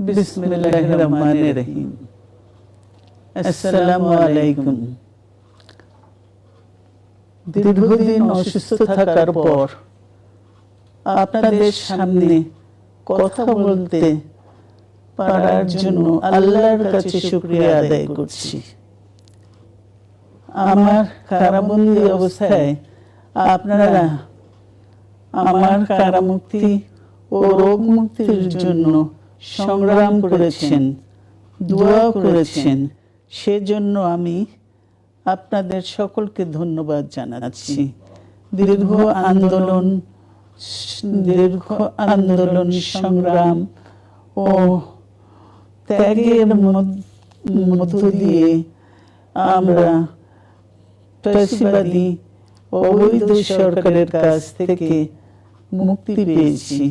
বিসমিল্লাহির রহমানির রহিম। আসসালামু আলাইকুম। দীর্ঘদিন অসুস্থ থাকার পর আপনাদের সামনে কথা বলতে পারার জন্য আল্লাহর কাছে শুকরিয়া আদায় করছি। আমার কারাবন্দী অবস্থায় আপনারা আমার কারামুক্তি ও রোগ মুক্তির জন্য সংগ্রাম করেছেন, দোয়া করেছেন। সেজন্য আমি আপনাদের সকলকে ধন্যবাদ জানাচ্ছি। দীর্ঘ আন্দোলন সংগ্রাম ও ত্যাগের মধ্য দিয়ে আমরা ফ্যাসিবাদী অবৈধ সরকারের কাছ থেকে মুক্তি পেয়েছি।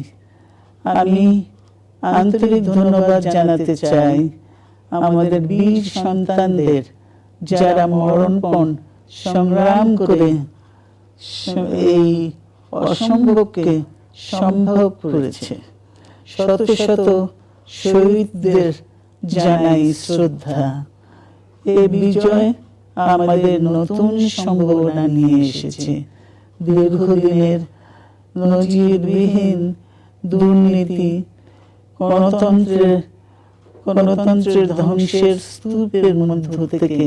আমি আন্তরিক ধন্যবাদ জানাতে চাই আমাদের বীর সন্তানদের, যারা মরণপণ সংগ্রাম করে এই অসম্ভবকে সম্ভব করেছে। শত শত শহীদদের জানাই শ্রদ্ধা। এই বিজয় আমাদের নতুন সম্ভাবনা নিয়ে এসেছে। দীর্ঘদিনের নজিরবিহীন দুর্নীতি, গণতন্ত্রের ধ্বংসের স্তূপের মধ্য থেকে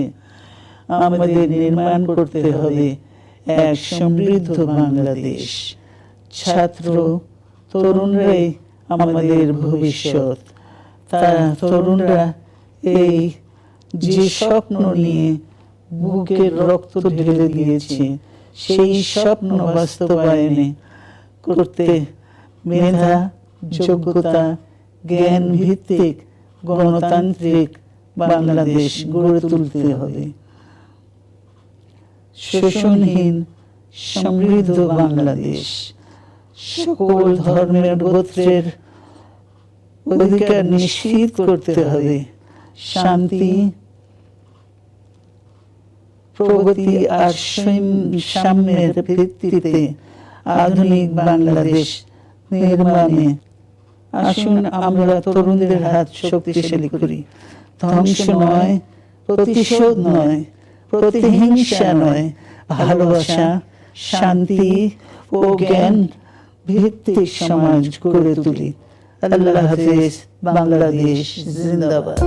আমাদের নির্মাণ করতে হবে এক সমৃদ্ধ বাংলাদেশ। ছাত্র তরুণরাই আমাদের ভবিষ্যৎ। তরুণরা এই যে স্বপ্ন নিয়ে বুকের রক্ত ঢেলে দিয়েছে, সেই স্বপ্ন বাস্তবায়নে করতে মেধা, যোগ্যতা, জ্ঞান ভিত্তিক গণতান্ত্রিক বাংলাদেশ গড়ে তুলতে হবে। শোষণহীন সমৃদ্ধ বাংলাদেশ। সকল ধর্মের গোত্রের অধিকার নিশ্চিত করতে হবে। শান্তি, প্রগতি আর সাম্যের ভিত্তিতে আধুনিক বাংলাদেশ নির্মাণে আসুন আমরা তরুণদের হাত শক্তিশালী করি। ধ্বংস নয়, প্রতিশোধ নয়, প্রতিহিংসা নয়, ভালোবাসা, শান্তি ও জ্ঞান ভিত্তিক সমাজ গড়ে তুলি। আল্লাহ হাফেজ। বাংলাদেশ জিন্দাবাদ।